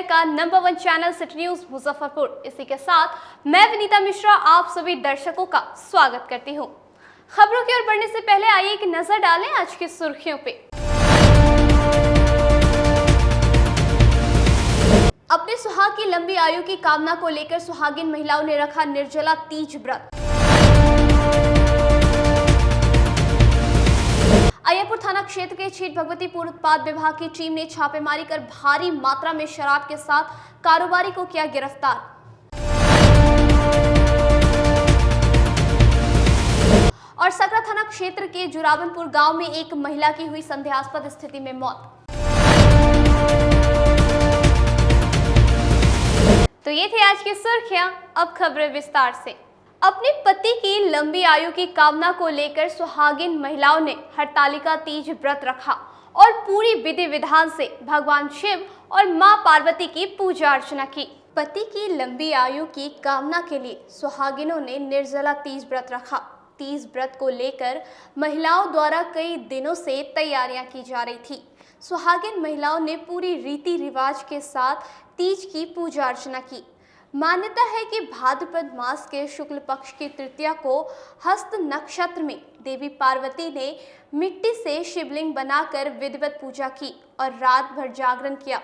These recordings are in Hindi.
का number 1 channel city news Muzaffarpur. इसी के साथ मैं विनीता मिश्रा आप सभी दर्शकों का स्वागत करती हूं। खबरों की ओर बढ़ने से पहले आइए एक नजर डालें आज की सुर्खियों पे। अपने सुहाग की लंबी आयु की कामना को लेकर सुहागिन महिलाओं ने रखा निर्जला तीज व्रत। अय्यरपुर थाना क्षेत्र के छीट भगवतीपुर उत्पाद विभाग की टीम ने छापेमारी कर भारी मात्रा में शराब के साथ कारोबारी को किया गिरफ्तार। और सकरा थाना क्षेत्र के जुरावनपुर गांव में एक महिला की हुई संदेहास्पद स्थिति में मौत। तो ये थी आज की सुर्खियां, अब खबरें विस्तार से। अपने पति की लंबी आयु की कामना को लेकर सुहागिन महिलाओं ने हरतालिका तीज व्रत रखा और पूरी विधि विधान से भगवान शिव और मां पार्वती की पूजा अर्चना की। पति की लंबी आयु की कामना के लिए सुहागिनों ने निर्जला तीज व्रत रखा। तीज व्रत को लेकर महिलाओं द्वारा कई दिनों से तैयारियां की जा रही थी। सुहागिन महिलाओं ने पूरी रीति रिवाज के साथ तीज की पूजा अर्चना की। मान्यता है कि भाद्रपद मास के शुक्ल पक्ष की तृतीया को हस्त नक्षत्र में देवी पार्वती ने मिट्टी से शिवलिंग बनाकर विधिवत पूजा की और रात भर जागरण किया।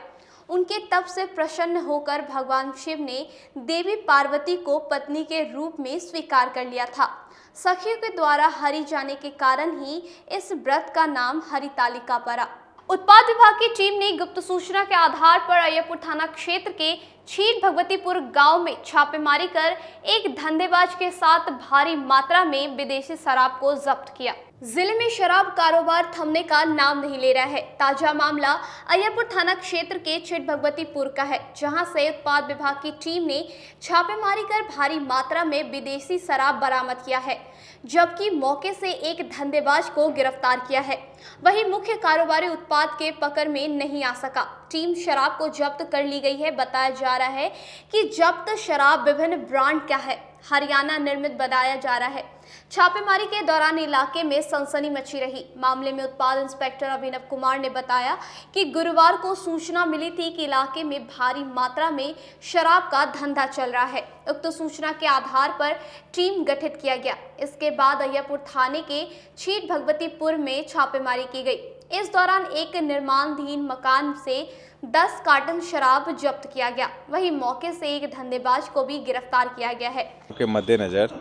उनके तप से प्रसन्न होकर भगवान शिव ने देवी पार्वती को पत्नी के रूप में स्वीकार कर लिया था। सखियों के द्वारा हरि जाने के कारण ही इस व्रत का नाम हरितालिका पड़ा। उत्पाद विभाग की टीम ने गुप्त सूचना के आधार पर अय्यरपुर थाना क्षेत्र के छीट भगवतीपुर गांव में छापेमारी कर एक धंधेबाज के साथ भारी मात्रा में विदेशी शराब को जब्त किया। जिले में शराब कारोबार थमने का नाम नहीं ले रहा है। ताजा मामला अय्यरपुर थाना क्षेत्र के छीट भगवतीपुर का है, जहां से उत्पाद विभाग की टीम ने छापेमारी कर भारी मात्रा में विदेशी शराब बरामद किया है, जबकि मौके से एक धंधेबाज को गिरफ्तार किया है। वहीं मुख्य कारोबारी उत्पाद के पकड़ में नहीं आ सका। टीम शराब को जब्त कर ली गई है। बताया जा रहा है कि जब्त शराब विभिन्न ब्रांड का है, हरियाणा निर्मित बताया जा रहा है। छापेमारी के दौरान इलाके में सनसनी मची रही। मामले में उत्पाद इंस्पेक्टर अभिनव कुमार ने बताया कि गुरुवार को सूचना मिली थी कि इलाके में भारी मात्रा में शराब का धंधा चल रहा है। उक्त सूचना के आधार पर टीम गठित किया गया। इसके बाद अय्यरपुर थाने के छीट भगवतीपुर में छापेमारी की गई। इस दौरान एक निर्माणाधीन मकान से 10 कार्टन शराब जब्त किया गया। वहीं मौके से एक धंधेबाज को भी गिरफ्तार किया गया है। के मद्देनजर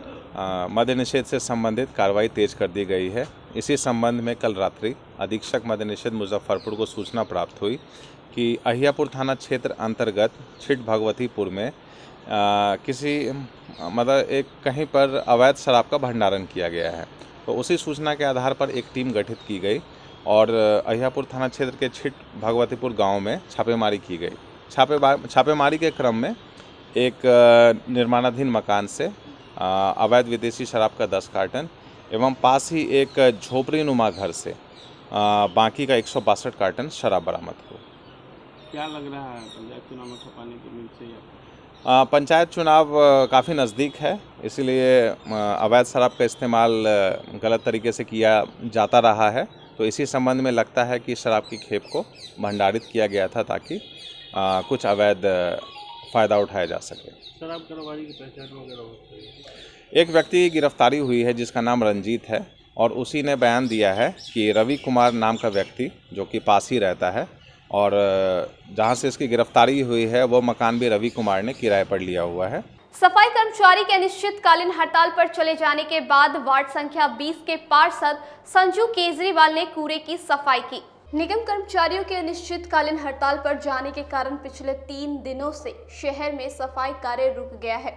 मद्य निषेध से संबंधित कार्रवाई तेज कर दी गई है। इसी संबंध में कल रात्रि अधीक्षक मद्य निषेध मुजफ्फरपुर को सूचना प्राप्त हुई कि अहियापुर थाना क्षेत्र अंतर्गत छीट भगवतीपुर में किसी एक कहीं पर अवैध शराब का भंडारण किया गया है। तो उसी सूचना के आधार पर एक टीम गठित की गई और अहियापुर थाना क्षेत्र के छीट भगवतीपुर गांव में छापेमारी की गई। छापेमारी के क्रम में एक निर्माणाधीन मकान से अवैध विदेशी शराब का 10 कार्टन एवं पास ही एक झोपड़ी नुमा घर से बाकी का 162 कार्टन शराब बरामद हुआ। क्या लग रहा है पंचायत चुनाव में छपाने की उम्मीद से? पंचायत चुनाव काफ़ी नज़दीक है, इसलिए अवैध शराब का इस्तेमाल गलत तरीके से किया जाता रहा है। तो इसी संबंध में लगता है कि शराब की खेप को भंडारित किया गया था ताकि कुछ अवैध फ़ायदा उठाया जा सके। शराब कारोबारी की पहचान वगैरह होती है? एक व्यक्ति की गिरफ्तारी हुई है जिसका नाम रंजीत है और उसी ने बयान दिया है कि रवि कुमार नाम का व्यक्ति जो कि पास ही रहता है और जहां से इसकी गिरफ्तारी हुई है वो मकान भी रवि कुमार ने किराए पर लिया हुआ है। सफाई कर्मचारी के अनिश्चितकालीन हड़ताल पर चले जाने के बाद वार्ड संख्या 20 के पार्षद संजू केजरीवाल ने कूड़े की सफाई की। निगम कर्मचारियों के अनिश्चितकालीन हड़ताल पर जाने के कारण पिछले 3 दिनों से शहर में सफाई कार्य रुक गया है।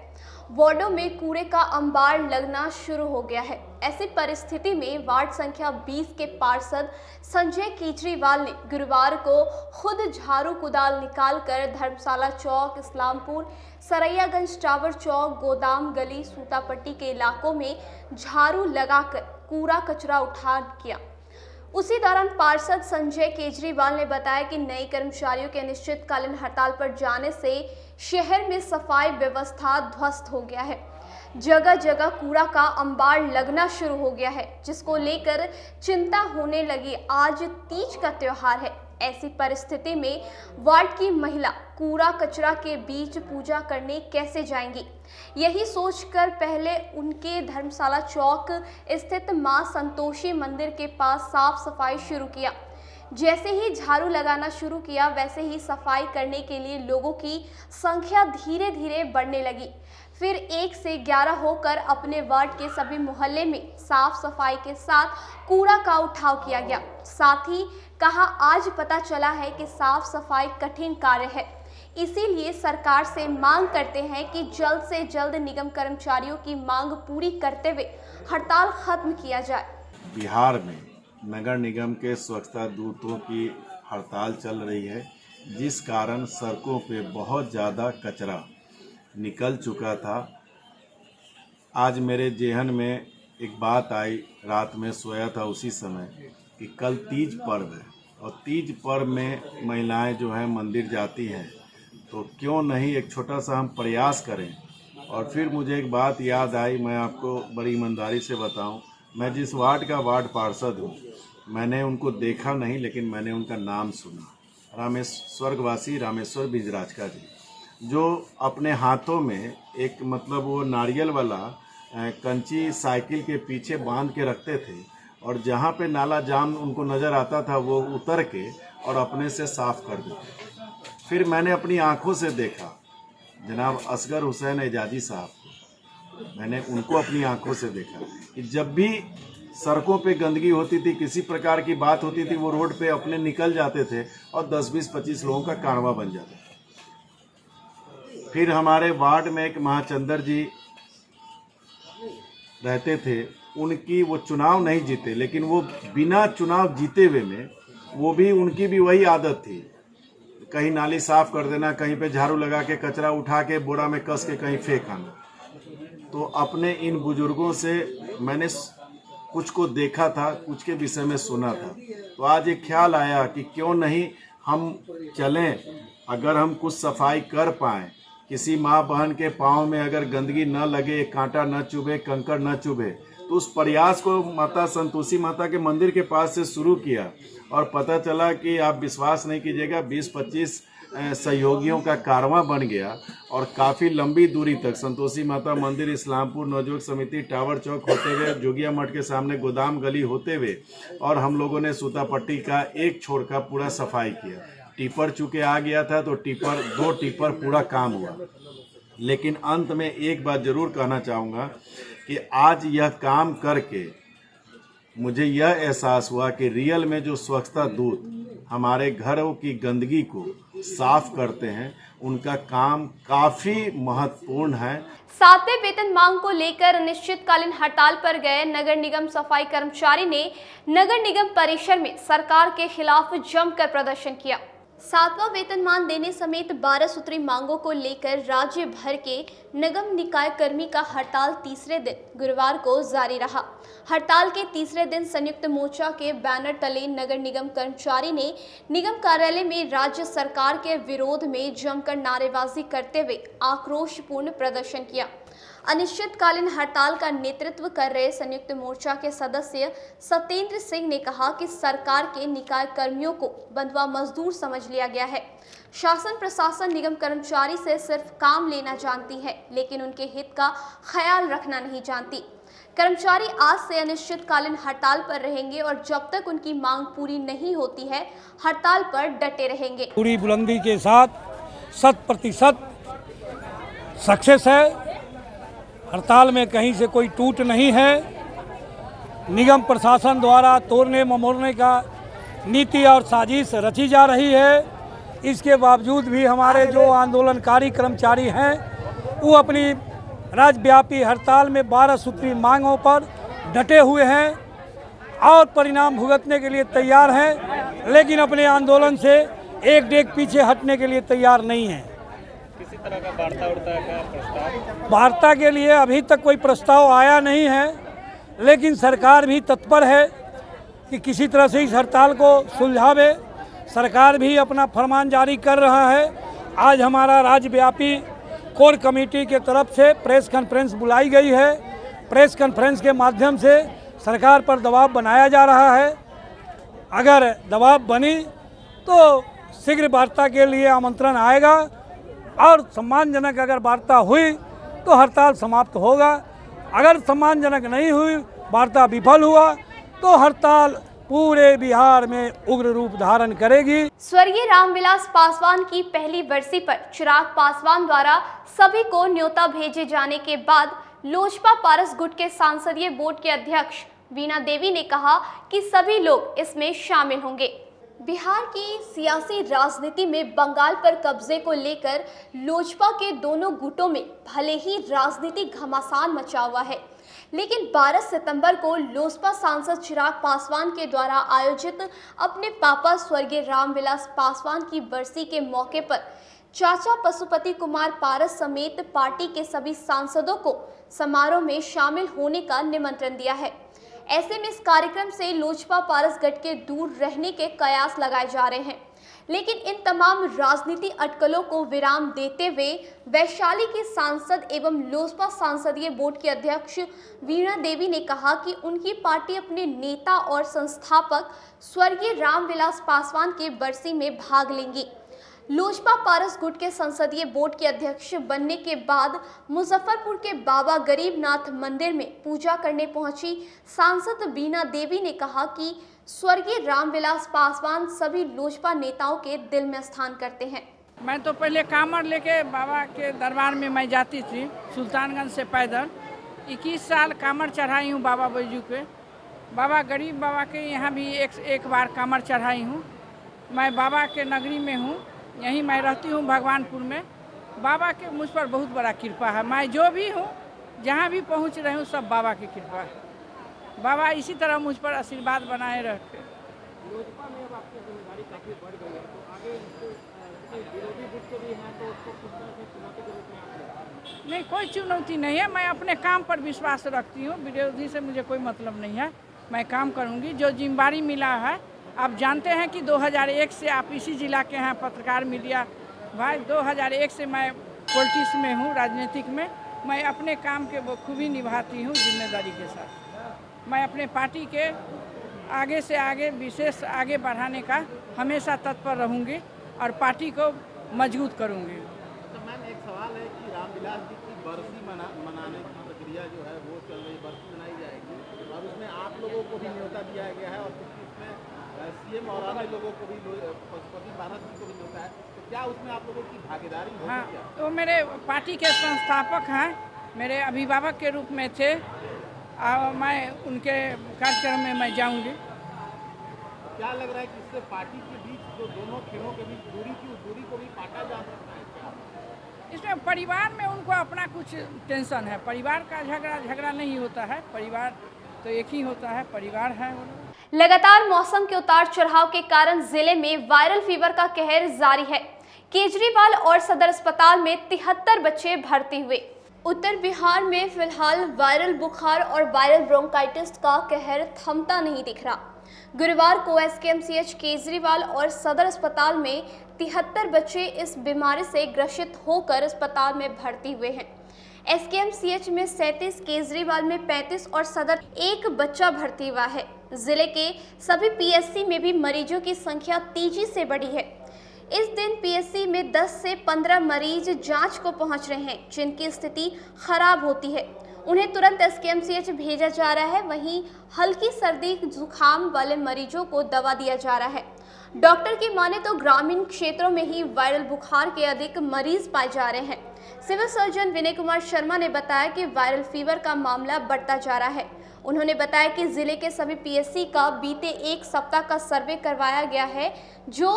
वार्डों में कूड़े का अंबार लगना शुरू हो गया है। ऐसी परिस्थिति में वार्ड संख्या 20 के पार्षद संजय केजरीवाल ने गुरुवार को खुद झाड़ू कुदाल निकालकर धर्मशाला चौक, इस्लामपुर, सरैयागंज टावर चौक, गोदाम गली, सूतापट्टी के इलाकों में झाड़ू लगाकर कूड़ा कचरा उठा किया। उसी दौरान पार्षद संजय केजरीवाल ने बताया कि नए कर्मचारियों के अनिश्चितकालीन हड़ताल पर जाने से शहर में सफाई व्यवस्था ध्वस्त हो गया है। जगह जगह कूड़ा का अंबार लगना शुरू हो गया है, जिसको लेकर चिंता होने लगी। आज तीज का त्योहार है, ऐसी परिस्थिति में वार्ड की महिला कूड़ा कचरा के बीच पूजा करने कैसे जाएंगी? यही सोचकर पहले उनके धर्मशाला चौक स्थित मां संतोषी मंदिर के पास साफ सफाई शुरू किया। जैसे ही झाड़ू लगाना शुरू किया वैसे ही सफाई करने के लिए लोगों की संख्या धीरे धीरे बढ़ने लगी। फिर 1 से 11 होकर अपने वार्ड के सभी मोहल्ले में साफ सफाई के साथ कूड़ा का उठाव किया गया। साथ ही कहा, आज पता चला है कि साफ सफाई कठिन कार्य है, इसीलिए सरकार से मांग करते हैं कि जल्द से जल्द निगम कर्मचारियों की मांग पूरी करते हुए हड़ताल खत्म किया जाए। बिहार में नगर निगम के स्वच्छता दूतों की हड़ताल चल रही है, जिस कारण सड़कों पे बहुत ज़्यादा कचरा निकल चुका था। आज मेरे जेहन में एक बात आई, रात में सोया था उसी समय, कि कल तीज पर्व है और तीज पर्व में महिलाएं जो हैं मंदिर जाती हैं, तो क्यों नहीं एक छोटा सा हम प्रयास करें। और फिर मुझे एक बात याद आई, मैं आपको बड़ी ईमानदारी से बताऊं, मैं जिस वार्ड का वार्ड पार्षद हूं, मैंने उनको देखा नहीं, लेकिन मैंने उनका नाम सुना। स्वर्गवासी रामेश्वर बिजराजका जी, जो अपने हाथों में एक मतलब वो नारियल वाला कंची साइकिल के पीछे बांध के रखते थे, और जहाँ पे नाला जाम उनको नज़र आता था वो उतर के और अपने से साफ कर देते। फिर मैंने अपनी आंखों से देखा जनाब असगर हुसैन एजाजी साहब को, मैंने उनको अपनी आंखों से देखा कि जब भी सड़कों पे गंदगी होती थी, किसी प्रकार की बात होती थी, वो रोड पे अपने निकल जाते थे और 10, 20, 25 लोगों का कारवां बन जाता था। फिर हमारे वार्ड में एक महाचंद्र जी रहते थे, उनकी वो चुनाव नहीं जीते, लेकिन वो बिना चुनाव जीते हुए में वो भी उनकी भी वही आदत थी, कहीं नाली साफ कर देना, कहीं पे झाड़ू लगा के कचरा उठा के बोरा में कस के कहीं फेंक आना। तो अपने इन बुजुर्गों से मैंने कुछ को देखा था, कुछ के विषय में सुना था, तो आज एक ख्याल आया कि क्यों नहीं हम चलें, अगर हम कुछ सफाई कर पाएँ, किसी माँ बहन के पाँव में अगर गंदगी न लगे, कांटा न चुभे, कंकड़ न चुभे, तो उस प्रयास को माता संतोषी माता के मंदिर के पास से शुरू किया। और पता चला कि आप विश्वास नहीं कीजिएगा, 20-25 सहयोगियों का कारवां बन गया और काफ़ी लंबी दूरी तक संतोषी माता मंदिर, इस्लामपुर नवयुवक समिति, टावर चौक होते हुए, जोगिया मठ के सामने गोदाम गली होते हुए, और हम लोगों ने सूतापट्टी का एक छोर का पूरा सफाई किया। टिपर चूँकि आ गया था तो 2 टिपर पूरा काम हुआ। लेकिन अंत में एक बात जरूर कहना चाहूँगा कि आज यह काम करके मुझे यह एहसास हुआ कि रियल में जो स्वच्छता दूत हमारे घरों की गंदगी को साफ करते हैं, उनका काम काफ़ी महत्वपूर्ण है। 7वें वेतन मांग को लेकर अनिश्चितकालीन हड़ताल पर गए नगर निगम सफाई कर्मचारी ने नगर निगम परिसर में सरकार के खिलाफ जमकर प्रदर्शन किया। 7वां वेतनमान देने समेत 12 सूत्री मांगों को लेकर राज्य भर के निगम निकाय कर्मी का हड़ताल तीसरे दिन गुरुवार को जारी रहा। हड़ताल के तीसरे दिन संयुक्त मोर्चा के बैनर तले नगर निगम कर्मचारी ने निगम कार्यालय में राज्य सरकार के विरोध में जमकर नारेबाजी करते हुए आक्रोशपूर्ण प्रदर्शन किया। अनिश्चितकालीन हड़ताल का नेतृत्व कर रहे संयुक्त मोर्चा के सदस्य सत्येंद्र सिंह ने कहा कि सरकार के निकाय कर्मियों को बंधुआ मजदूर समझ लिया गया है। शासन प्रशासन निगम कर्मचारी से सिर्फ काम लेना जानती है, लेकिन उनके हित का ख्याल रखना नहीं जानती। कर्मचारी आज से अनिश्चितकालीन हड़ताल पर रहेंगे और जब तक उनकी मांग पूरी नहीं होती है, हड़ताल पर डटे रहेंगे। पूरी बुलंदी के साथ 100% सक्सेस है। हड़ताल में कहीं से कोई टूट नहीं है। निगम प्रशासन द्वारा तोड़ने ममोड़ने का नीति और साजिश रची जा रही है। इसके बावजूद भी हमारे जो आंदोलनकारी कर्मचारी हैं वो अपनी राज्यव्यापी हड़ताल में 12 सूत्री मांगों पर डटे हुए हैं और परिणाम भुगतने के लिए तैयार हैं, लेकिन अपने आंदोलन से एक डेग पीछे हटने के लिए तैयार नहीं हैं। किसी तरह का वार्ता का प्रस्ताव? वार्ता के लिए अभी तक कोई प्रस्ताव आया नहीं है, लेकिन सरकार भी तत्पर है कि किसी तरह से इस हड़ताल को सुलझावे। सरकार भी अपना फरमान जारी कर रहा है। आज हमारा राज्यव्यापी कोर कमेटी के तरफ से प्रेस कॉन्फ्रेंस बुलाई गई है। प्रेस कॉन्फ्रेंस के माध्यम से सरकार पर दबाव बनाया जा रहा है। अगर दबाव बनी तो शीघ्र वार्ता के लिए आमंत्रण आएगा और सम्मानजनक अगर वार्ता हुई तो हड़ताल समाप्त होगा। अगर सम्मानजनक नहीं हुई, वार्ता विफल हुआ, तो हड़ताल पूरे बिहार में उग्र रूप धारण करेगी। स्वर्गीय रामविलास पासवान की पहली बरसी पर चिराग पासवान द्वारा सभी को न्योता भेजे जाने के बाद लोजपा पारस गुट के सांसदीय बोर्ड के अध्यक्ष वीणा देवी ने कहा कि सभी लोग इसमें शामिल होंगे। बिहार की सियासी राजनीति में बंगाल पर कब्जे को लेकर लोजपा के दोनों गुटों में भले ही राजनीतिक घमासान मचा हुआ है, लेकिन 12 सितंबर को लोजपा सांसद चिराग पासवान के द्वारा आयोजित अपने पापा स्वर्गीय रामविलास पासवान की बरसी के मौके पर चाचा पशुपति कुमार पारस समेत पार्टी के सभी सांसदों को समारोह में शामिल होने का निमंत्रण दिया है। ऐसे में इस कार्यक्रम से लोजपा पारस गठ के दूर रहने के कयास लगाए जा रहे हैं, लेकिन इन तमाम राजनीति अटकलों को विराम देते हुए वैशाली के सांसद एवं लोजपा सांसदीय बोर्ड के अध्यक्ष वीणा देवी ने कहा कि उनकी पार्टी अपने नेता और संस्थापक स्वर्गीय रामविलास पासवान के बरसी में भाग लेंगी। लोजपा पारस गुट के संसदीय बोर्ड के अध्यक्ष बनने के बाद मुजफ्फरपुर के बाबा गरीबनाथ मंदिर में पूजा करने पहुंची सांसद वीणा देवी ने कहा कि स्वर्गीय रामविलास पासवान सभी लोजपा नेताओं के दिल में स्थान करते हैं। मैं तो पहले कामर लेके बाबा के दरबार में मैं जाती थी, सुल्तानगंज से पैदल 21 साल कामर चढ़ाई हूँ बाबा बैजू के। बाबा गरीब बाबा के यहाँ भी एक बार कामर चढ़ाई हूँ। मैं बाबा के नगरी में हूँ, यहीं मैं रहती हूँ भगवानपुर में। बाबा के मुझ पर बहुत बड़ा कृपा है। मैं जो भी हूँ, जहाँ भी पहुँच रही हूँ, सब बाबा की कृपा है। बाबा इसी तरह मुझ पर आशीर्वाद बनाए रखे। लोजपा में अब आपकी जिम्मेदारी काफ़ी बढ़ गई है, तो आगे विरोधी गुट को भी है तो उसको किस तरह से चुनौती के रूप में आप लेते हैं? नहीं, कोई चुनौती नहीं है। मैं अपने काम पर विश्वास रखती हूँ, विरोधी से मुझे कोई मतलब नहीं है। मैं काम करूँगी, जो जिम्मेदारी मिला है। आप जानते हैं कि 2001 से आप इसी जिला के हैं पत्रकार मीडिया भाई। 2001 से मैं पॉलिटिक्स में हूँ, राजनीतिक में। मैं अपने काम के बखूबी निभाती हूँ जिम्मेदारी के साथ। मैं अपने पार्टी के आगे से आगे विशेष आगे बढ़ाने का हमेशा तत्पर रहूँगी और पार्टी को मजबूत करूँगी। तो मैम एक सवाल है कि रामविलास जी की बरसी मनाने की प्रक्रिया जो है वो चल रही, बरसी मनाई जाएगी और उसमें आप लोगों को भी न्योता दिया गया है और उसमें सीएम और अन्य लोगों को भी, पशुपति पारस जी को भी न्योता है, तो क्या उसमें आप लोगों की भागीदारी होगी? हाँ, क्या? तो मेरे पार्टी के संस्थापक हैं, मेरे अभिभावक के रूप में थे। मैं उनके कार्यक्रम में मैं जाऊंगी। क्या लग रहा है कि इससे पार्टी के बीच जो दोनों खेलों के बीच दूरी की, उस दूरी को भी काटा जा सकता है क्या? इसमें परिवार में उनको अपना कुछ टेंशन है। परिवार का झगड़ा नहीं होता है, परिवार तो एक ही होता है, परिवार है। लगातार मौसम के उतार चढ़ाव के कारण जिले में वायरल फीवर का कहर जारी है। केजरीवाल और सदर अस्पताल में 73 बच्चे भर्ती हुए। उत्तर बिहार में फिलहाल वायरल बुखार और वायरल ब्रोंकाइटिस का कहर थमता नहीं दिख रहा। गुरुवार को एसकेएमसीएच केजरीवाल और सदर अस्पताल में 73 बच्चे इस बीमारी से ग्रसित होकर अस्पताल में भर्ती हुए हैं। एसकेएमसीएच में 37, केजरीवाल में 35 और सदर एक बच्चा भर्ती हुआ है। जिले के सभी पीएससी में भी मरीजों की संख्या तेजी से बढ़ी है। इस दिन पीएससी में 10 से 15 मरीज जांच को पहुंच रहे हैं, जिनकी स्थिति खराब होती है। उन्हें तुरंत एसकेएमसीएच भेजा जा रहा है। वहीं हल्की सर्दी जुकाम वाले मरीजों को दवा दिया जा रहा है। डॉक्टर की माने तो ग्रामीण क्षेत्रों में ही वायरल बुखार के अधिक मरीज पाए जा रहे हैं। सिविल सर्जन विनय कुमार शर्मा ने बताया कि वायरल फीवर का मामला बढ़ता जा रहा है। उन्होंने बताया कि जिले के सभी पीएससी का बीते एक सप्ताह का सर्वे करवाया गया है, जो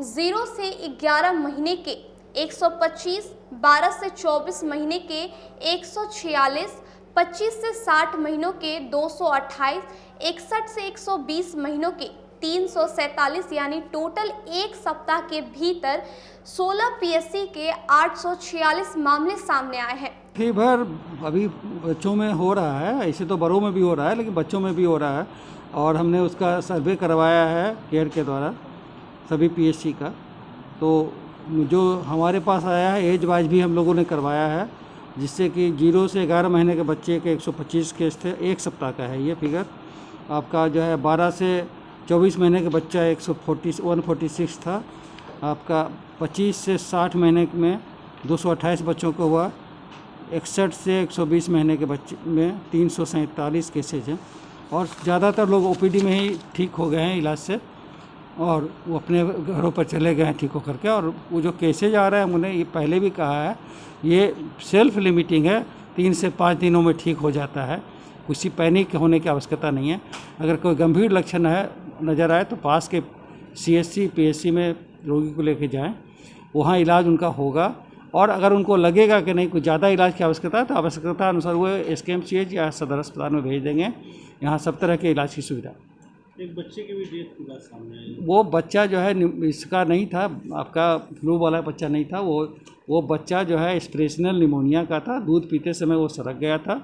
0 से 11 महीने के 125, 12 से 24 महीने के 146, 25 से 60 महीनों के 228, 61 से 120 महीनों के 347 यानी टोटल एक सप्ताह के भीतर 16 पीएससी के 846 मामले सामने आए हैं। फीवर अभी बच्चों में हो रहा है, ऐसे तो बड़ों में भी हो रहा है, लेकिन बच्चों में भी हो रहा है और हमने उसका सर्वे करवाया है केयर के द्वारा सभी पीएससी का। तो जो हमारे पास आया है एज वाइज भी हम लोगों ने करवाया है, जिससे कि 0 से 11 महीने के बच्चे के 125 केस थे। एक सप्ताह का है ये फिगर। आपका जो है 12 से 24 महीने का बच्चा 146 था। आपका 25 से 60 महीने में 228 बच्चों को हुआ। 61 से 120 महीने के बच्चे में 347 केसेज हैं और ज़्यादातर लोग ओपीडी में ही ठीक हो गए हैं इलाज से और वो अपने घरों पर चले गए हैं ठीक होकर के। और वो जो केसेज आ रहे हैं हमने ये पहले भी कहा है, ये सेल्फ लिमिटिंग है, 3 से 5 दिनों में ठीक हो जाता है। किसी पैनिक होने की आवश्यकता नहीं है। अगर कोई गंभीर लक्षण है नज़र आए तो पास के CHC PHC में रोगी को लेके जाएं, वहाँ इलाज उनका होगा। और अगर उनको लगेगा कि नहीं कुछ ज़्यादा इलाज की आवश्यकता है तो आवश्यकता अनुसार वो SKMCH या सदर अस्पताल में भेज देंगे। यहाँ सब तरह के इलाज की सुविधा। एक बच्चे की भी डेथ की बात सामने आई। वो बच्चा जो है इसका नहीं था, आपका फ्लू वाला बच्चा नहीं था, वो बच्चा जो है एक्सप्रेशनल निमोनिया का था। दूध पीते समय वो सड़क गया था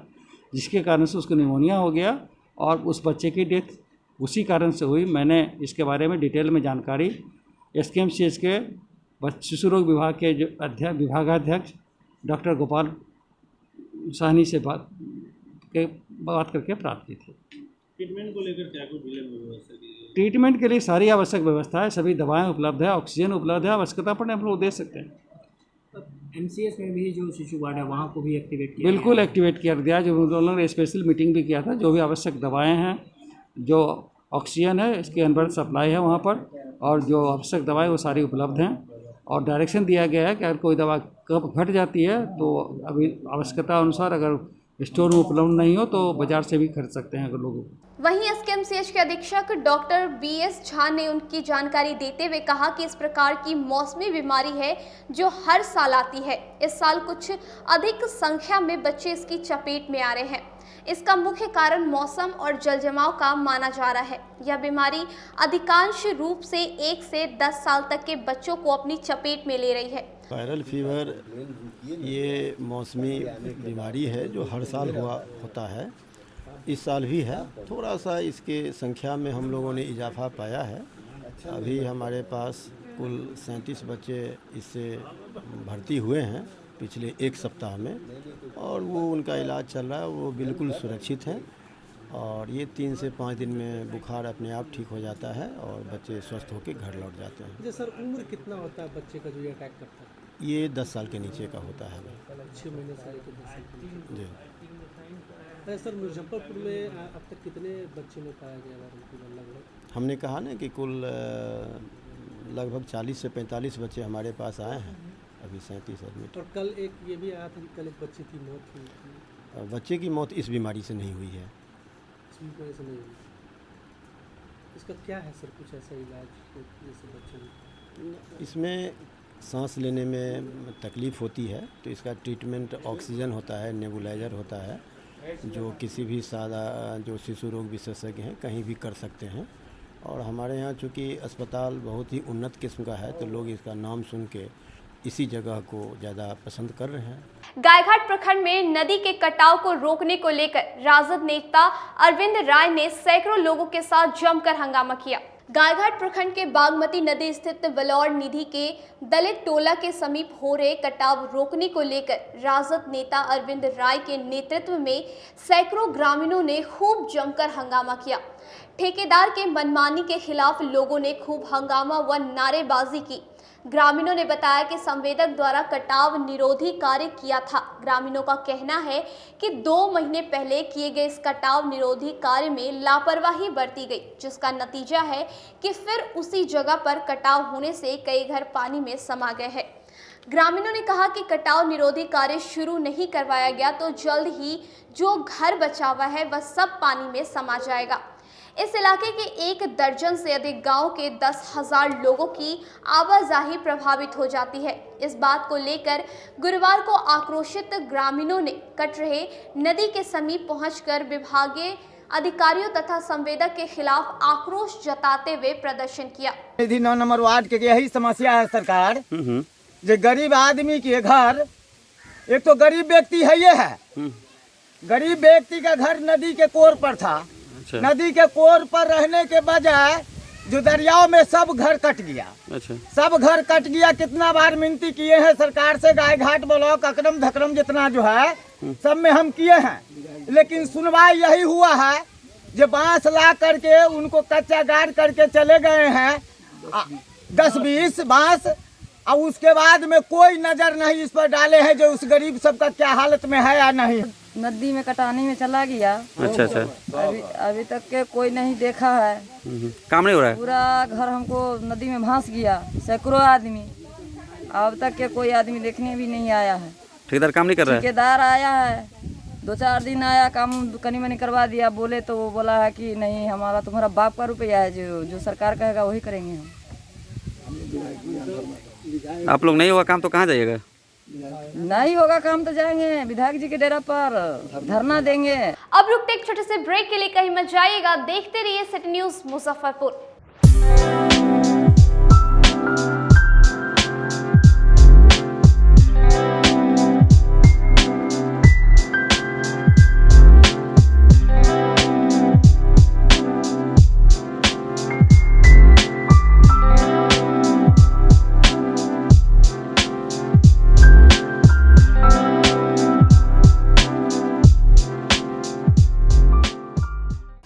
जिसके कारण से उसको निमोनिया हो गया और उस बच्चे की डेथ उसी कारण से हुई। मैंने इसके बारे में डिटेल में जानकारी SKMCH के शिशु रोग विभाग के जो विभागाध्यक्ष डॉक्टर गोपाल साहनी से बात करके प्राप्त की थी। ट्रीटमेंट को लेकर क्या कुछ जिले में व्यवस्था की गई? ट्रीटमेंट के लिए सारी आवश्यक व्यवस्था है, सभी दवाएं उपलब्ध है, ऑक्सीजन उपलब्ध है, आवश्यकता पड़ने हम लोग दे सकते हैं। MCS में भी जो शिशु वार्ड है वहाँ को भी एक्टिवेट किया? बिल्कुल एक्टिवेट किया गया। जो उन्होंने स्पेशल मीटिंग भी किया था। जो भी आवश्यक दवाएं हैं, जो ऑक्सीजन है, इसकी अनबर्ड सप्लाई है वहाँ पर, और जो आवश्यक दवाएं वो सारी उपलब्ध हैं। और डायरेक्शन दिया गया है कि अगर कोई दवा कब घट जाती है तो अभी आवश्यकता अनुसार अगर स्टोर में उपलब्ध नहीं हो तो बाजार से भी खरीद सकते हैं अगर लोग। वहीं SKMCH के अधीक्षक डॉक्टर BS झा ने उनकी जानकारी देते हुए कहा कि इस प्रकार की मौसमी बीमारी है जो हर साल आती है। इस साल कुछ अधिक संख्या में बच्चे इसकी चपेट में आ रहे हैं। इसका मुख्य कारण मौसम और जलजमाव का माना जा रहा है। यह बीमारी अधिकांश रूप से 1 से 10 साल तक के बच्चों को अपनी चपेट में ले रही है। वायरल फीवर ये मौसमी बीमारी है जो हर साल होता है। इस साल भी है। थोड़ा सा इसके संख्या में हम लोगों ने इजाफा पाया है। अभी हमारे पास कुल 37 बच्चे इससे भर्ती हुए हैं पिछले 1 सप्ताह में और वो उनका इलाज चल रहा है। वो बिल्कुल सुरक्षित हैं और ये 3 से 5 दिन में बुखार अपने आप ठीक हो जाता है और बच्चे स्वस्थ होकर घर लौट जाते हैं। जी सर, उम्र कितना होता है बच्चे का जो ये अटैक करता है? ये 10 साल के नीचे का होता है। 6 महीने से लेकर 10 साल जी। सर, मुजफ्फरपुर में अब तक कितने बच्चे में पाया गया लगभग? हमने कहा ना कि कुल लगभग 40 से 45 बच्चे हमारे पास आए हैं। अभी 37 एडमिट। और कल एक ये भी आया था कि कल एक बच्चे की मौत हुई। बच्चे की मौत इस बीमारी से नहीं हुई है। इस बीमारी से नहीं हुई। इसका क्या है सर, कुछ ऐसा इलाज जैसे बच्चे? इसमें सांस लेने में तकलीफ़ होती है तो इसका ट्रीटमेंट ऑक्सीजन होता है, नेबुलाइजर होता है, जो किसी भी सादा जो शिशु रोग विशेषज्ञ हैं कहीं भी कर सकते हैं। और हमारे यहाँ चूँकि अस्पताल बहुत ही उन्नत किस्म का है तो लोग इसका नाम सुन के इसी जगह को ज़्यादा पसंद कर रहे हैं। गायघाट प्रखंड में नदी के कटाव को रोकने को लेकर राजद नेता अरविंद राय ने सैकड़ों लोगों के साथ जमकर हंगामा किया। गायघाट प्रखंड के बागमती नदी स्थित बलौर निधि के दलित टोला के समीप हो रहे कटाव रोकने को लेकर राजद नेता अरविंद राय के नेतृत्व में सैकड़ों ग्रामीणों ने खूब जमकर हंगामा किया। ठेकेदार के मनमानी के खिलाफ लोगों ने खूब हंगामा व नारेबाजी की। ग्रामीणों ने बताया कि संवेदक द्वारा कटाव निरोधी कार्य किया था। ग्रामीणों का कहना है कि 2 महीने पहले किए गए इस कटाव निरोधी कार्य में लापरवाही बरती गई, जिसका नतीजा है कि फिर उसी जगह पर कटाव होने से कई घर पानी में समा गए हैं। ग्रामीणों ने कहा कि कटाव निरोधी कार्य शुरू नहीं करवाया गया तो जल्द ही जो घर बचा हुआ है वह सब पानी में समा जाएगा। इस इलाके के 1 दर्जन से अधिक गांव के 10,000 लोगों की आवाजाही प्रभावित हो जाती है। इस बात को लेकर गुरुवार को आक्रोशित ग्रामीणों ने कट रहे नदी के समीप पहुंचकर विभागीय अधिकारियों तथा संवेदक के खिलाफ आक्रोश जताते हुए प्रदर्शन किया। 9 नंबर वार्ड के यही समस्या है सरकार, जो गरीब आदमी के घर, एक तो गरीब व्यक्ति है ये है, गरीब व्यक्ति का घर नदी के कोर पर था। नदी के कोर पर रहने के बजाय जो दरियाओं में सब घर कट गया। सब घर कट गया। कितना बार मिनती किए हैं सरकार से, गायघाट ब्लॉक अकरम धकरम जितना जो है सब में हम किए हैं, लेकिन सुनवाई यही हुआ है जो बांस ला करके उनको कच्चा गाड़ करके चले गए हैं 10-20 बांस, और उसके बाद में कोई नजर नहीं इस पर डाले हैं जो उस गरीब सबका क्या हालत में है या नहीं। नदी में कटानी में चला गया। अच्छा अच्छा। अभी तक के कोई नहीं देखा है। काम नहीं हो रहा है। पूरा घर हमको नदी में भांस गया, सैकड़ों आदमी, अब तक के कोई आदमी देखने भी नहीं आया है। ठेकेदार काम नहीं कर रहा है। ठेकेदार आया है, 2-4 दिन आया, काम कनी मनी करवा दिया। बोले तो वो बोला है कि नहीं, हमारा तुम्हारा बाप का रुपया है, जो सरकार कहेगा वही करेंगे हम। आप लोग नहीं होगा काम तो कहाँ जाइएगा? नहीं होगा काम तो जाएंगे विधायक जी के डेरा पर धरना देंगे। अब रुकते एक छोटे से ब्रेक के लिए, कहीं मत जाइएगा, देखते रहिए सिटी न्यूज मुजफ्फरपुर।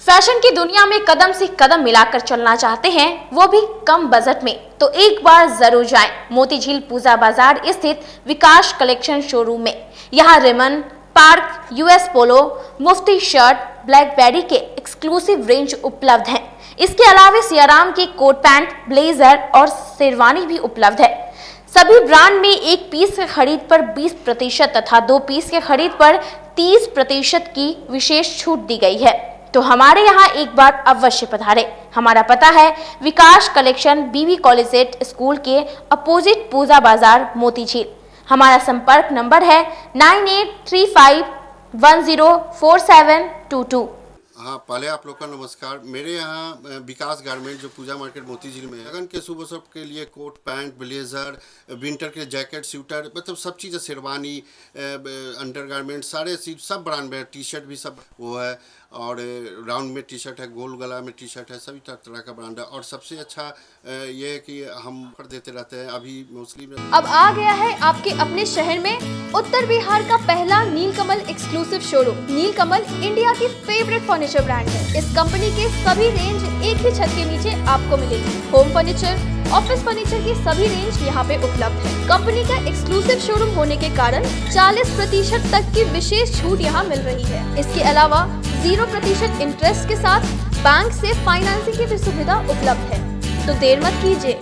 फैशन की दुनिया में कदम से कदम मिलाकर चलना चाहते हैं, वो भी कम बजट में, तो एक बार जरूर जाएं मोतीझील पूजा बाजार स्थित विकास कलेक्शन शोरूम में। यहाँ रेमन, पार्क, यूएस पोलो, मुफ्ती शर्ट, ब्लैकबेरी के एक्सक्लूसिव रेंज उपलब्ध हैं। इसके अलावा सियाराम के कोट पैंट, ब्लेजर और शेरवानी भी उपलब्ध है। सभी ब्रांड में 1 पीस के खरीद पर 20% तथा 2 पीस के खरीद पर 30% की विशेष छूट दी गई है। तो हमारे यहाँ एक बार अवश्य पधारे। हमारा पता है विकास कलेक्शन, बीबी कॉलेज स्कूल के अपोजिट पूजा बाजार, मोतीझील। हमारा संपर्क नंबर है 9835104722। हाँ, पहले आप लोग का नमस्कार। मेरे यहाँ विकास गारमेंट जो पूजा मार्केट मोतीझील में है, लगन के शुभ अवसर के लिए कोट पैंट, ब्लेजर, विंटर के जैकेट, स्वेटर, मतलब सब चीज़ें, शेरवानी, अंडर गारमेंट, सारे सब ब्रांड में, टी शर्ट भी सब वो है, और राउंड में टी शर्ट है, गोल गला में टी शर्ट है, सभी तरह का ब्रांड है। और सबसे अच्छा ये है कि हम कर देते रहते हैं। अभी मोस्टली अब आ गया है आपके अपने शहर में उत्तर बिहार का पहला नीलकमल एक्सक्लूसिव शोरूम। नीलकमल इंडिया की फेवरेट फर्नीचर ब्रांड है। इस कंपनी के सभी रेंज एक ही छत के नीचे आपको मिलेगी। होम फर्नीचर, ऑफिस फर्नीचर की सभी रेंज यहाँ पे उपलब्ध है। कंपनी का एक्सक्लूसिव शोरूम होने के कारण 40% तक की विशेष छूट यहाँ मिल रही है। इसके अलावा 0% इंटरेस्ट के साथ बैंक से फाइनेंसिंग की भी सुविधा उपलब्ध है। तो देर मत कीजिए,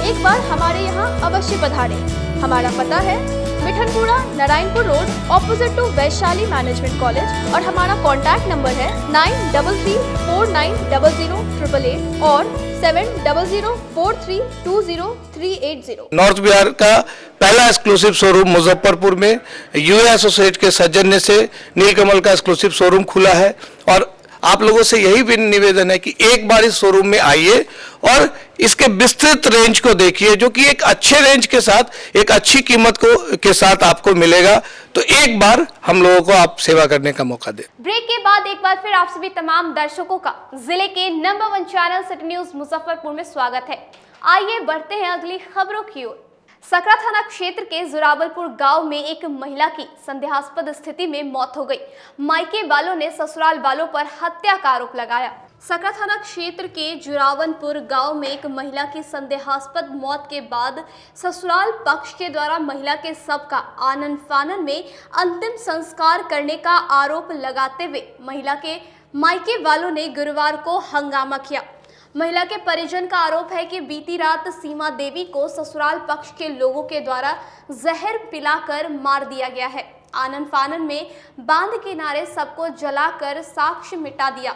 एक बार हमारे यहाँ अवश्य पधारें। हमारा पता है Mithanpura, Narayanpur road, opposite to Vaishali management college, और हमारा कॉन्टैक्ट नंबर है 9334900888 और 7004320380। नॉर्थ बिहार का पहला एक्सक्लूसिव शोरूम मुजफ्फरपुर में यूए एसोसिएट के सौजन्य से नीलकमल का एक्सक्लूसिव शोरूम खुला है। और आप लोगों से यही भी निवेदन है कि एक बार इस शोरूम में आइए और इसके विस्तृत रेंज को देखिए, जो कि एक अच्छे रेंज के साथ, एक अच्छी कीमत के साथ आपको मिलेगा। तो एक बार हम लोगों को आप सेवा करने का मौका दें। ब्रेक के बाद एक बार फिर आप सभी तमाम दर्शकों का जिले के number 1 channel city news Muzaffarpur में स्वागत है। आइए बढ़ते हैं अगली खबरों की ओर। सकरा थाना क्षेत्र के जुरावलपुर गांव में एक महिला की संदेहास्पद स्थिति में मौत हो गई। मायके वालों ने ससुराल वालों पर हत्या का आरोप लगाया। सकरा थाना क्षेत्र के जुरावनपुर गांव में एक महिला की संदेहास्पद मौत के बाद ससुराल पक्ष के द्वारा महिला के शव का आनन फानन में अंतिम संस्कार करने का आरोप लगाते हुए महिला के मायके वालों ने गुरुवार को हंगामा किया। महिला के परिजन का आरोप है कि बीती रात सीमा देवी को ससुराल पक्ष के लोगों के द्वारा जहर पिलाकर मार दिया गया है। आनन फानन में बांध किनारे सबको जलाकर साक्ष्य मिटा दिया।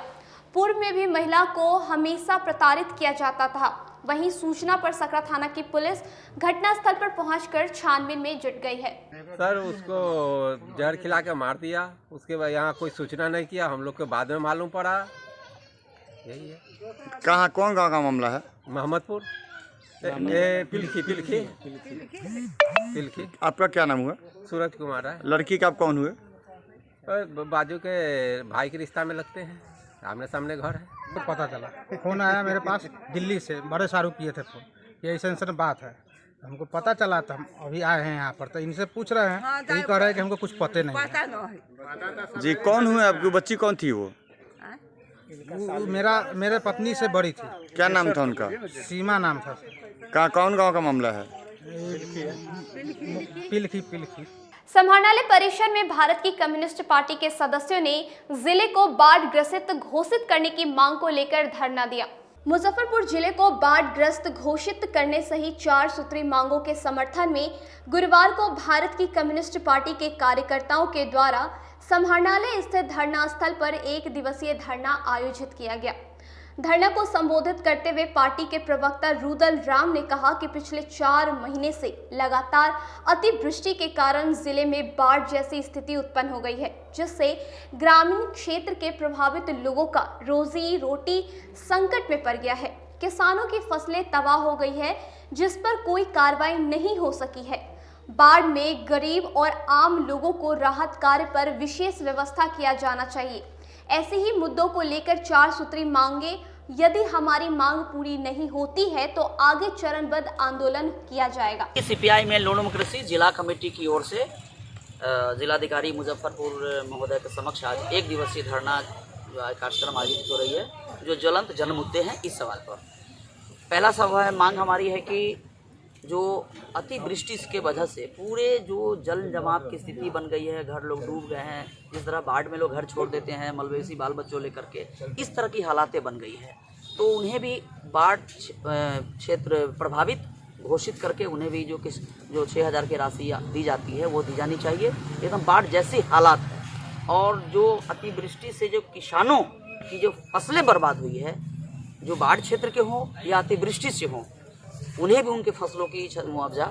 पूर्व में भी महिला को हमेशा प्रताड़ित किया जाता था। वहीं सूचना पर सकरा थाना की पुलिस घटनास्थल पर पहुंचकर छानबीन में जुट गई है। सर, उसको जहर खिला के मार दिया। उसके बाद यहाँ कोई सूचना नहीं किया, हम लोग को बाद में मालूम पड़ा। यही है। कहाँ, कौन गाँव का मामला है? मोहम्मदपुर, पिलखी। आपका क्या नाम हुआ? सूरज कुमार है। लड़की का आप कौन हुए? बाजू के भाई के रिश्ता में लगते हैं, आमने सामने घर है। तो पता चला, फोन आया मेरे पास दिल्ली से, बड़े शाहरुख किए थे फोन, ये ऐसा बात है। हमको पता चला तो हम अभी आए हैं यहाँ पर, तो इनसे पूछ रहे हैं, यही कह रहे हैं कि हमको कुछ पते नहीं है। जी, कौन हुए आपकी बच्ची? कौन थी वो? मेरे पत्नी से बड़ी थी। क्या नाम था उनका? सीमा नाम था। कहाँ कौन गांव का मामला है? पिलखी। समाहरणालय परिसर में भारत की कम्युनिस्ट पार्टी के सदस्यों ने जिले को बाढ़ ग्रसित घोषित करने की मांग को लेकर धरना दिया। मुजफ्फरपुर जिले को बाढ़ ग्रस्त घोषित करने सहित 4 सूत्री मांगों के समर्थन में गुरुवार को भारत की कम्युनिस्ट पार्टी के कार्यकर्ताओं के द्वारा समाहरणालय स्थित धरना स्थल पर 1 दिवसीय धरना आयोजित किया गया। धरना को संबोधित करते हुए पार्टी के प्रवक्ता रुदल राम ने कहा कि पिछले 4 महीने से लगातार अतिवृष्टि के कारण जिले में बाढ़ जैसी स्थिति उत्पन्न हो गई है, जिससे ग्रामीण क्षेत्र के प्रभावित लोगों का रोजी रोटी संकट में पड़ गया है। किसानों की फसलें तबाह हो गई है, जिस पर कोई कार्रवाई नहीं हो सकी है। बाढ़ में गरीब और आम लोगों को राहत कार्य पर विशेष व्यवस्था किया जाना चाहिए। ऐसे ही मुद्दों को लेकर 4 सूत्री मांगे, यदि हमारी मांग पूरी नहीं होती है तो आगे चरणबद्ध आंदोलन किया जाएगा। सीपीआई में लोन डेमोक्रेसी जिला कमेटी की ओर से जिलाधिकारी मुजफ्फरपुर महोदय के समक्ष आज 1 दिवसीय धरना कार्यक्रम आयोजित हो रही है, जो ज्वलंत जन मुद्दे हैं इस सवाल पर। पहला सवाल मांग हमारी है कि जो अतिवृष्टि के वजह से पूरे जो जल जमाव की स्थिति बन गई है, घर लोग डूब गए हैं, जिस तरह बाढ़ में लोग घर छोड़ देते हैं मलबेसी बाल बच्चों लेकर के, इस तरह की हालातें बन गई है, तो उन्हें भी बाढ़ क्षेत्र प्रभावित घोषित करके उन्हें भी जो 6,000 की राशि दी जाती है वो दी जानी चाहिए। एकदम बाढ़ जैसी हालात है। और जो अतिवृष्टि से जो किसानों की जो फसलें बर्बाद हुई है, जो बाढ़ क्षेत्र के हों या अतिवृष्टि से हों, उन्हें भी उनके फसलों की मुआवजा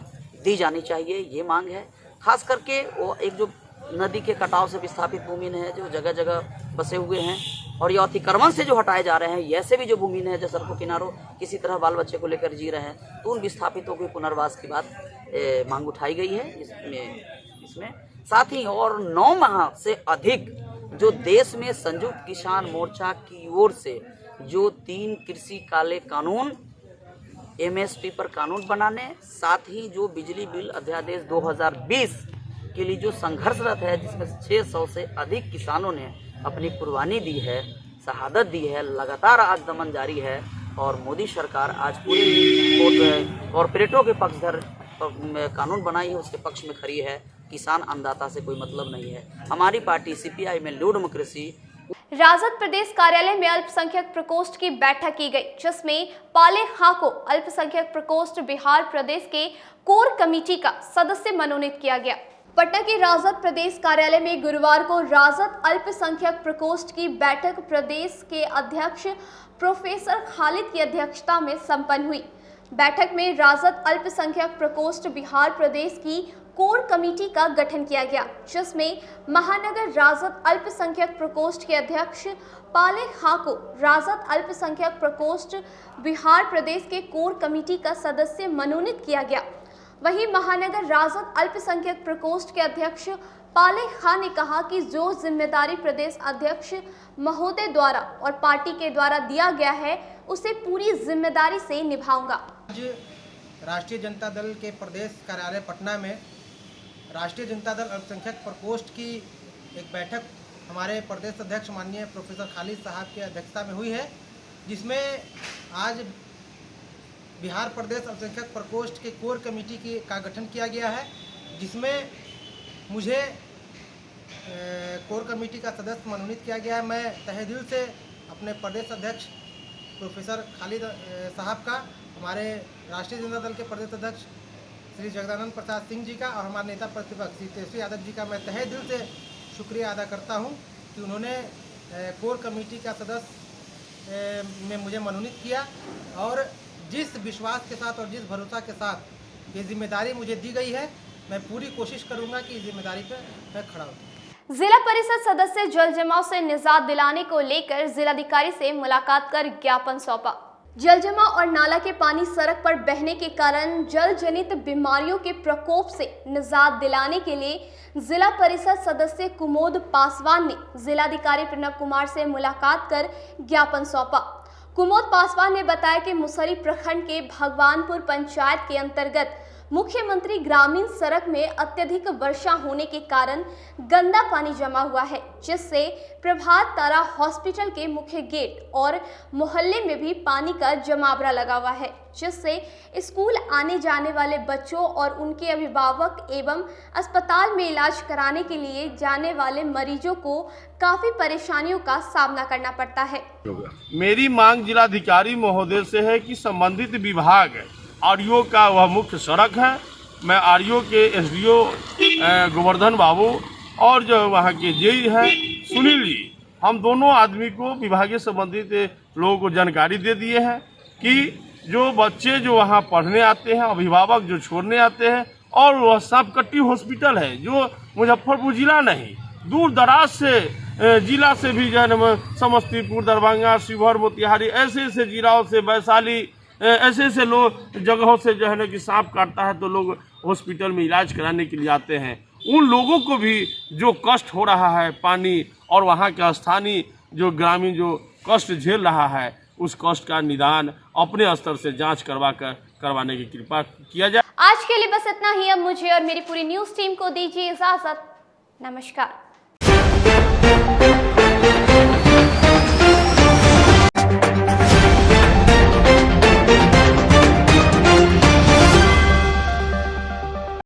दी जानी चाहिए, ये मांग है। खास करके वो एक जो नदी के कटाव से विस्थापित भूमिहीन है, जो जगह जगह बसे हुए हैं, और ये अतिक्रमण से जो हटाए जा रहे हैं, ऐसे भी जो भूमिहीन है जो सड़कों किनारों किसी तरह बाल बच्चे को लेकर जी रहे हैं, तो उन विस्थापितों के पुनर्वास की बात मांग उठाई गई है इसमें। साथ ही और 9 माह से अधिक जो देश में संयुक्त किसान मोर्चा की ओर से जो 3 कृषि काले कानून, MSP पर कानून बनाने, साथ ही जो बिजली बिल अध्यादेश 2020 के लिए जो संघर्षरत है, जिसमें 600 से अधिक किसानों ने अपनी कुर्बानी दी है, शहादत दी है, लगातार आज दमन जारी है, और मोदी सरकार आज पूरे कॉरपोरेटों के पक्षधर कानून बनाई है, उसके पक्ष में खड़ी है। किसान अन्नदाता से कोई मतलब नहीं है। हमारी पार्टी सीपीआई में लो डेमोक्रेसी। राजद प्रदेश कार्यालय में अल्पसंख्यक प्रकोष्ठ की बैठक की गई, जिसमें पाले खां को अल्पसंख्यक प्रकोष्ठ बिहार प्रदेश के कोर कमेटी का सदस्य मनोनीत किया गया। पटना के राजद प्रदेश कार्यालय में गुरुवार को राजद अल्पसंख्यक प्रकोष्ठ की बैठक प्रदेश के अध्यक्ष प्रोफेसर खालिद की अध्यक्षता में संपन्न हुई। बैठक में राजद अल्पसंख्यक प्रकोष्ठ बिहार प्रदेश की कोर कमेटी का गठन किया गया, जिसमें महानगर राजद अल्पसंख्यक प्रकोष्ठ के अध्यक्ष पाले खां को राजद अल्पसंख्यक प्रकोष्ठ बिहार प्रदेश के कोर कमेटी का सदस्य मनोनीत किया गया। वहीं महानगर राजद अल्पसंख्यक प्रकोष्ठ के अध्यक्ष पाले खां ने कहा कि जो जिम्मेदारी प्रदेश अध्यक्ष महोदय द्वारा और पार्टी के द्वारा दिया गया है, उसे पूरी जिम्मेदारी से निभाऊंगा। आज राष्ट्रीय जनता दल के प्रदेश कार्यालय पटना में राष्ट्रीय जनता दल अल्पसंख्यक प्रकोष्ठ की एक बैठक हमारे प्रदेश अध्यक्ष माननीय प्रोफेसर खालिद साहब की अध्यक्षता में हुई है, जिसमें आज बिहार प्रदेश अल्पसंख्यक प्रकोष्ठ के कोर कमेटी का गठन किया गया है, जिसमें मुझे कोर कमेटी का सदस्य मनोनीत किया गया है। मैं तहे दिल से अपने प्रदेश अध्यक्ष प्रोफेसर खालिद साहब का, हमारे राष्ट्रीय जनता दल के प्रदेश अध्यक्ष श्री जगदानंद प्रसाद सिंह जी का और हमारे नेता प्रतिपक्ष श्री तेजस्वी यादव जी का मैं तहे दिल से शुक्रिया अदा करता हूं कि उन्होंने कोर कमेटी का सदस्य में मुझे मनोनीत किया, और जिस विश्वास के साथ और जिस भरोसा के साथ ये जिम्मेदारी मुझे दी गई है, मैं पूरी कोशिश करूंगा कि इस जिम्मेदारी पर मैं खड़ा हूँ। जिला परिषद सदस्य जल जमाव से निजात दिलाने को लेकर जिलाधिकारी से मुलाकात कर ज्ञापन सौंपा। जल जमाव और नाला के पानी सड़क पर बहने के कारण जल जनित बीमारियों के प्रकोप से निजात दिलाने के लिए जिला परिषद सदस्य कुमोद पासवान ने जिलाधिकारी प्रणव कुमार से मुलाकात कर ज्ञापन सौंपा। कुमोद पासवान ने बताया कि मुसरी प्रखंड के भगवानपुर पंचायत के अंतर्गत मुख्यमंत्री ग्रामीण सड़क में अत्यधिक वर्षा होने के कारण गंदा पानी जमा हुआ है, जिससे प्रभात तारा हॉस्पिटल के मुख्य गेट और मोहल्ले में भी पानी का जमावड़ा लगा हुआ है, जिससे स्कूल आने जाने वाले बच्चों और उनके अभिभावक एवं अस्पताल में इलाज कराने के लिए जाने वाले मरीजों को काफी परेशानियों का सामना करना पड़ता है। मेरी मांग जिलाधिकारी महोदय से है कि संबंधित विभाग आरईओ का वह मुख्य सड़क है, मैं आरईओ के एसडीओ गोवर्धन बाबू और जो वहाँ के जेई हैं सुनील जी, हम दोनों आदमी को विभागीय संबंधित लोगों को जानकारी दे दिए हैं कि जो बच्चे जो वहाँ पढ़ने आते हैं, अभिभावक जो छोड़ने आते हैं, और वह सांपकट्टी हॉस्पिटल है जो मुजफ्फरपुर जिला नहीं दूर दराज से जिला से भी जो है समस्तीपुर, दरभंगा, शिवहर, मोतिहारी ऐसे ऐसे जिलाओं से, वैशाली ऐसे ऐसे लोग जगहों से जो है ना कि सांप काटता है तो लोग हॉस्पिटल में इलाज कराने के लिए आते हैं। उन लोगों को भी जो कष्ट हो रहा है पानी और वहाँ का स्थानीय जो ग्रामीण जो कष्ट झेल रहा है, उस कष्ट का निदान अपने स्तर से जांच करवाने की कृपा किया जाए। आज के लिए बस इतना ही। अब मुझे और मेरी पूरी न्यूज़ टीम को दीजिए इजाजत। नमस्कार।